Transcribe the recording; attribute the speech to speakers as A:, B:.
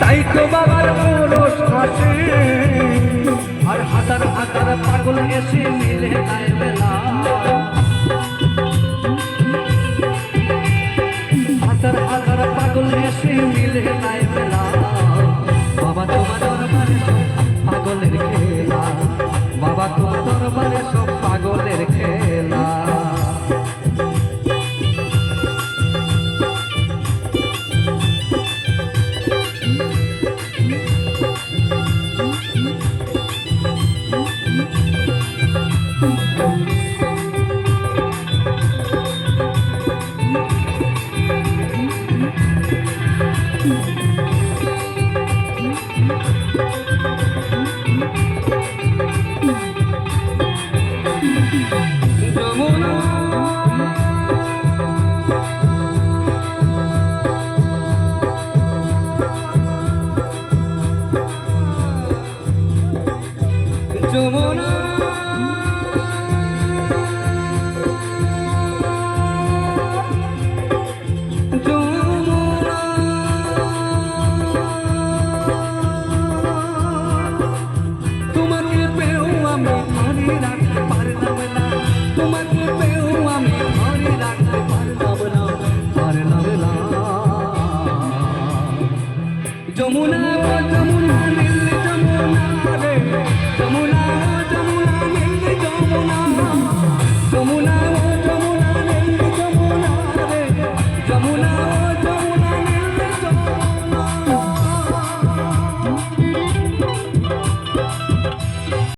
A: তাই তো বাবার পুরুষ হাসে আর হাজার হাজার পাগল এসে মিলে নাই বেলা হাজার হাজার পাগল এসে মিলে নাই বেলা বাবা তোমার দরবারে সব পাগলের খেলা বাবা তোমার দরবারে সব পাগলের খেলা যমুনা